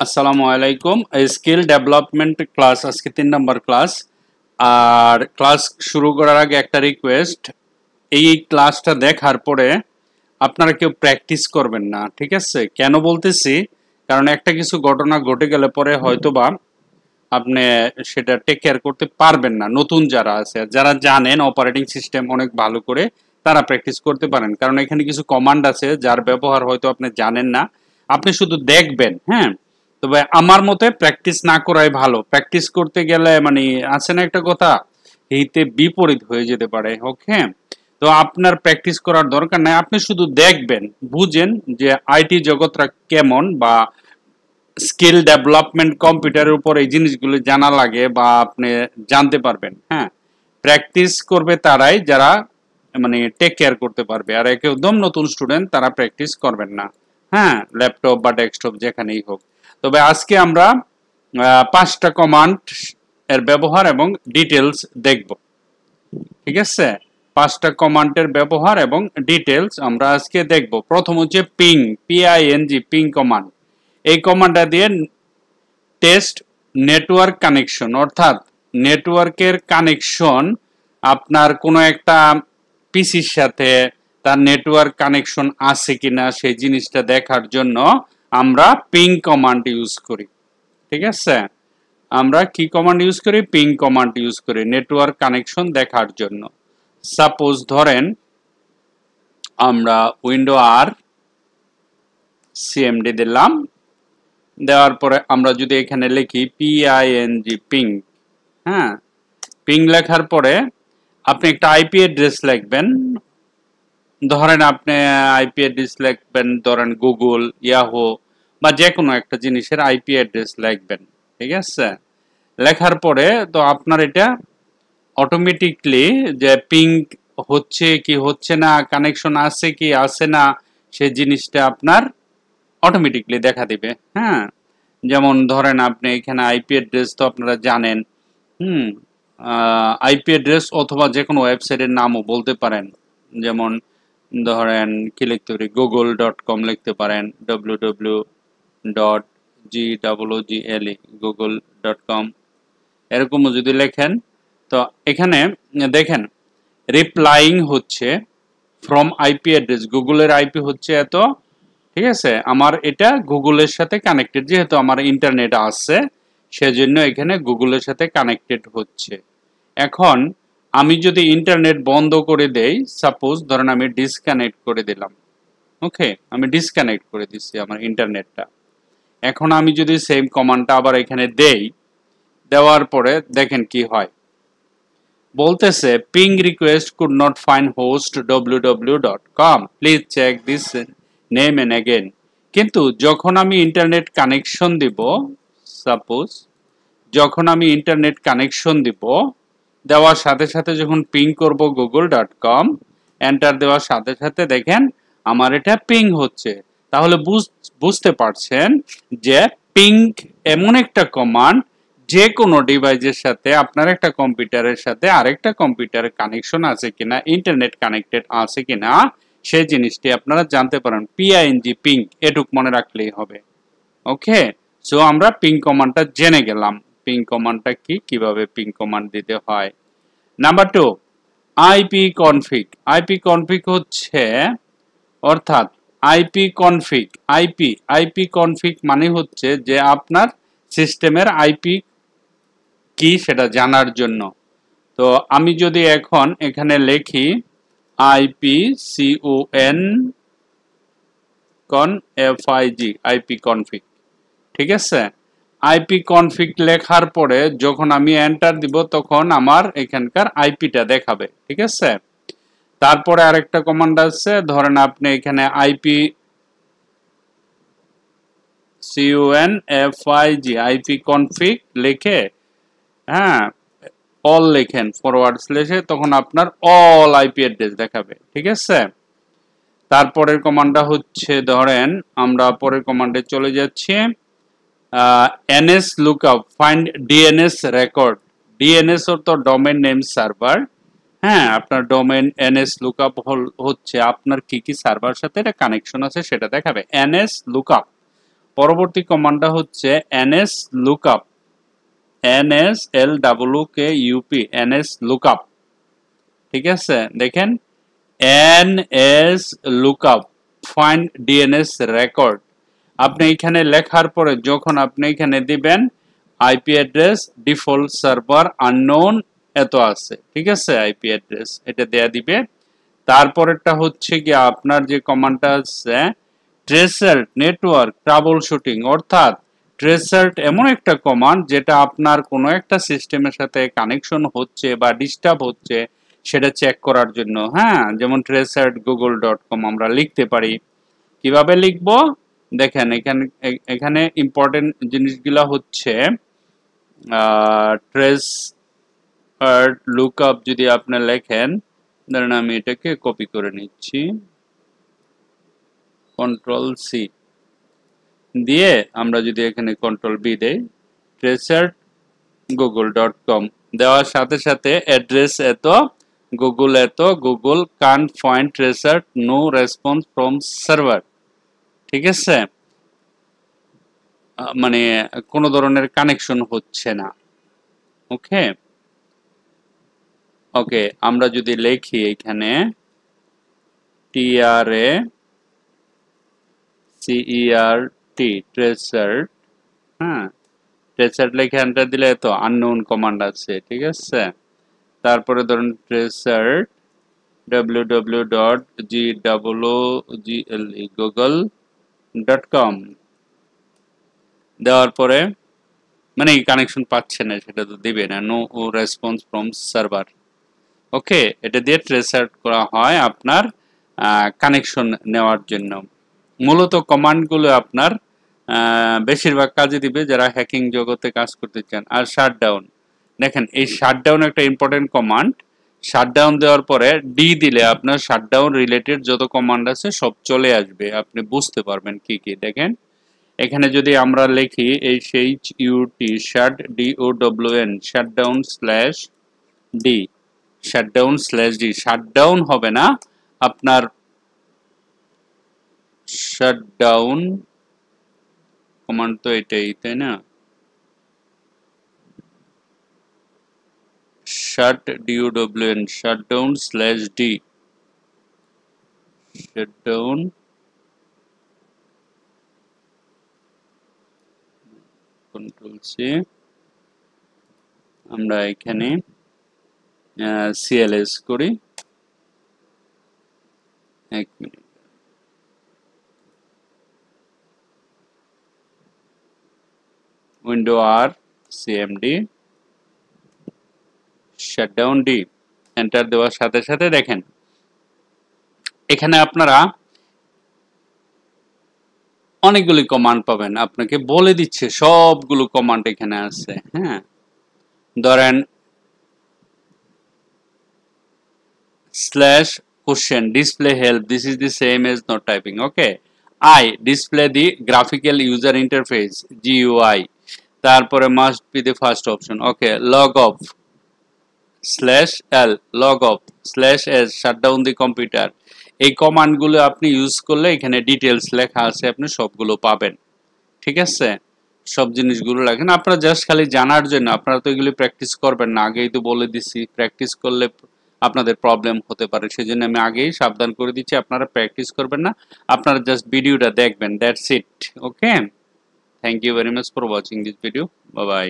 আসসালামু আলাইকুম। Skill development class আজকে 3 নম্বর ক্লাস। আর ক্লাস শুরু করার আগে একটা রিকোয়েস্ট, এই ক্লাসটা দেখার পরে আপনারা কেউ প্র্যাকটিস করবেন না, ঠিক আছে? কেন বলতেছি, কারণ একটা কিছু ঘটনা ঘটে গেলে পরে হয়তোবা আপনি সেটা টেক কেয়ার করতে পারবেন না। নতুন যারা আছে, যারা জানেন অপারেটিং সিস্টেম অনেক ভালো করে, তারা প্র্যাকটিস করতে পারেন, কারণ এখানে কিছু কমান্ড আছে যার ব্যবহার হয়তো আপনি জানেন না, আপনি শুধু দেখবেন। হ্যাঁ, তবে আমার মতে প্র্যাকটিস না করাই ভালো। প্র্যাকটিস করতে গেলে মানে আছে না একটা কথা, এইতে বিপরীত হয়ে যেতে পারে। ওকে, তো আপনার প্র্যাকটিস করার দরকার নাই, আপনি শুধু দেখবেন, বুঝেন যে আইটি জগৎটা কেমন, বা স্কিল ডেভেলপমেন্ট কম্পিউটারের উপর এই জিনিসগুলো জানা লাগে বা আপনি জানতে পারবেন। হ্যাঁ, প্র্যাকটিস করবে তারাই যারা মানে টেক কেয়ার করতে পারবে, আর একদম নতুন স্টুডেন্ট তারা প্র্যাকটিস করবেন না। হ্যাঁ, ল্যাপটপ বা ডেস্কটপ যেখানেই হোক। তবে আজকে আমরা 5টা কমান্ড এর ব্যবহার এবং ডিটেলস দেখব, ঠিক আছে? 5টা কমান্ডের ব্যবহার এবং ডিটেলস আমরা আজকে দেখব। প্রথম হচ্ছে পিং, PING, পিং কমান্ড। এই কমান্ডটা দিয়ে টেস্ট নেটওয়ার্ক কানেকশন, অর্থাৎ নেটওয়ার্কের কানেকশন আপনার কোনো একটা পিসির সাথে তার নেটওয়ার্ক কানেকশন আছে কিনা সেই জিনিসটা দেখার জন্য আমরা পিং কমান্ড ইউজ করি, ঠিক আছে? আমরা কি কমান্ড ইউজ করি? পিং কমান্ড ইউজ করি নেটওয়ার্ক কানেকশন দেখার জন্য। সাপোজ ধরেন আমরা উইন্ডো আর সিএমডি দিলাম, দেওয়ার পরে আমরা যদি এখানে লিখি PING, পিং। হ্যাঁ, পিং লেখার পরে আপনি একটা আইপি অ্যাড্রেস লিখবেন। ধরেন আপনি আইপি অ্যাড্রেস লিখবেন, ধরেন গুগল, ইয়াহু বা যে কোনো একটা জিনিসের আইপি অ্যাড্রেস লিখবেন, ঠিক আছে? লেখার পরে তো আপনার এটা অটোমেটিকলি যে পিং হচ্ছে কি হচ্ছে না, কানেকশন আছে কি আছে না, সেই জিনিসটা আপনার অটোমেটিকলি দেখা দিবে। হ্যাঁ, যেমন ধরেন আপনি এখানে আইপি অ্যাড্রেস তো আপনারা জানেন। হুম, আইপি অ্যাড্রেস অথবা যে কোনো ওয়েবসাইটের নামও বলতে পারেন। যেমন ধরেন কি লিখতে পারি, google.com লিখতে পারেন, www.google, google.com এরকমও যদি লেখেন। তো এখানে দেখেন রিপ্লাইং হচ্ছে ফ্রম আইপি অ্যাড্রেস, গুগলের আইপি হচ্ছে এত, ঠিক আছে? আমার এটা গুগলের সাথে কানেক্টেড, যেহেতু আমার ইন্টারনেট আছে সেজন্য এখানে গুগলের সাথে কানেক্টেড হচ্ছে। এখন আমি যদি ইন্টারনেট বন্ধ করে দেই, সাপোজ ধরেন আমি ডিসকানেক্ট করে দিলাম। ওকে, আমি ডিসকানেক্ট করে দিচ্ছি আমার ইন্টারনেটটা। এখন আমি যদি সেম কমান্ডটা আবার এখানে দেই, দেওয়ার পরে দেখেন কি হয়। বলতেছে ping request could not find host www.com, please check this name and again. কিন্তু যখন আমি ইন্টারনেট কানেকশন দিব, সাপোজ যখন আমি ইন্টারনেট কানেকশন দিব, দেওয়ার সাথে সাথে যখন পিং করব google.com, এন্টার দেওয়ার সাথে সাথে দেখেন আমার এটা পিং হচ্ছে। তাহলে বুঝতে পারছেন যে পিং এমন একটা কমান্ড, যে কোনো ডিভাইসের সাথে আপনার একটা কম্পিউটারের সাথে আরেকটা কম্পিউটারের কানেকশন আছে কিনা, ইন্টারনেট কানেক্টেড আছে কিনা, সেই জিনিসটি আপনারা জানতে পারেন। PING, পিং, এটুক মনে রাখলেই হবে। ওকে, সো আমরা পিং কমান্ডটা জেনে গেলাম। পিং কমান্ডটা কি, কিভাবে পিং কমান্ড দিতে হয়। Number 2, IP config. IP config হচ্ছে, অর্থাৎ আইপি কনফিগ মানে হচ্ছে যে আপনার সিস্টেমের আইপি কি সেটা জানার জন্য। তো আমি যদি এখন এখানে লিখি আইপি কনফিগ, ঠিক আছে? আইপি কনফিগ লেখার পরে যখন আমি এন্টার দিব তখন আমার এখানকার আইপিটা দেখাবে, ঠিক আছে? তারপরে আরেকটা কমান্ড আছে, ধরেন আপনি এখানে আইপি কনফিগ লিখে, হ্যাঁ, অল লেখেন ফরওয়ার্ড স্ল্যাশে, তখন আপনার অল আইপি অ্যাড্রেস দেখাবে, ঠিক আছে? তারপরের কমান্ডটা হচ্ছে, ধরেন আমরা পরের কমান্ডে চলে যাচ্ছি, NS lookup find DNS record. DNS অর্থ ডোমেইন নেম সার্ভার। হ্যাঁ, আপনার ডোমেইন এনএস লুকআপ হচ্ছে আপনার কি কি সার্ভার সাথে এটা কানেকশন আছে সেটা দেখাবে। এনএস লুকআপ পরবর্তী কমান্ডটা হচ্ছে ns lookup, NSLOOKUP, ns lookup। ঠিক আছে, দেখেন ns lookup find DNS record। আপনি এখানে লেখার পরে যখন আপনি এখানে দিবেন IP address default server unknown এত আছে, ঠিক আছে, আইপি অ্যাড্রেস এটা দেয়া দিবে। তারপরেরটা হচ্ছে কি আপনার যে কমান্ডটা আছে ট্রেসাল্ট নেটওয়ার্ক ট্রাবল শুটিং, অর্থাৎ ট্রেসাল্ট এমন একটা কমান্ড যেটা আপনার কোনো একটা সিস্টেমের সাথে কানেকশন হচ্ছে বা ডিস্টার্ব হচ্ছে সেটা চেক করার জন্য। হ্যাঁ, যেমন tracealtgoogle.com আমরা লিখতে পারি। কিভাবে লিখব দেখেন, এখানে ইম্পর্টেন্ট জিনিসগুলো হচ্ছে ট্রেস লুকআপ যদি আপনি লেখেন, ধরেন আমি এটাকে কপি করে নিচ্ছি, কন্ট্রোল সি দিয়ে আমরা যদি এখানে কন্ট্রোল বি দেই, tracealtgoogle.com দেওয়ার সাথে সাথে অ্যাড্রেস এত, গুগল এত, Google can't find the result, no response from server. ঠিক আছে, মানে কোনো ধরনের কানেকশন হচ্ছে না। ওকে ওকে, আমরা যদি লিখি এখানে TRACERT ট্রেসাল্ট, হ্যাঁ ট্রেসাল্ট লিখে এন্টার দিলে তো আননোন কমান্ড আছে, ঠিক আছে। তারপরে ধরুন ট্রেসাল্ট www.google.com দেওয়ার পরে মানে কানেকশন পাচ্ছে না সেটা তো দিবে না, নো রেসপন্স ফ্রম সার্ভার। ওকে, এটা দিয়ে ট্রেসাল্ট করা হয় আপনার কানেকশন নেওয়ার জন্য। মূলত কমান্ডগুলো আপনার বেশিরভাগ কাজে দিবে যারা হ্যাকিং জগতে কাজ করতে চান। আর শাটডাউন, দেখেন এই শাটডাউন একটা ইম্পর্টেন্ট কমান্ড। শাটডাউন দেওয়ার পরে ডি দিলে আপনার শাটডাউন রিলেটেড যত কমান্ড আছে সব চলে আসবে, আপনি বুঝতে পারবেন কি কি। দেখেন এখানে যদি আমরা লিখি HUT shut DOWN shutdown slash D, shutdown slash D, shutdown হবে না আপনার শাটডাউন কমান্ড তো এটাই, তাই না? Shut DOWN shutdown slash D, shutdown control C, আমরা এখানে CLS করি, এক মিনিট, উইন্ডো আর CMD শাটডাউন ডি এন্টার দেওয়ার সাথে সাথে দেখেন এখানে আপনারা অনেকগুলি কমান্ড পাবেন, আপনাকে বলে দিচ্ছে সবগুলো কমান্ড এখানে আছে। হ্যাঁ, ধরেন slash question display help, this is the same as not typing. Okay, I display the graphical user interface GUI, তারপরে must be the first option. Okay, log off slash L, log off slash S shutdown the computer. এই কমান্ডগুলো আপনি use করলে এখানে details লেখা আছে, আপনি সবগুলো পাবেন। ঠিক আছে, সব জিনিসগুলো রাখেন আপনারা জাস্ট খালি জানার জন্য, আপনারা তো এগুলি প্র্যাকটিস করবেন না, আগেই তো বলে দিছি প্র্যাকটিস করলে আপনাদের প্রবলেম হতে পারে, সেজন্য আমি আগেই সাবধান করে দিচ্ছি আপনারা প্র্যাকটিস করবেন না, আপনারা জাস্ট ভিডিওটা দেখবেন, that's it. Okay, thank you very much for watching this video, bye by.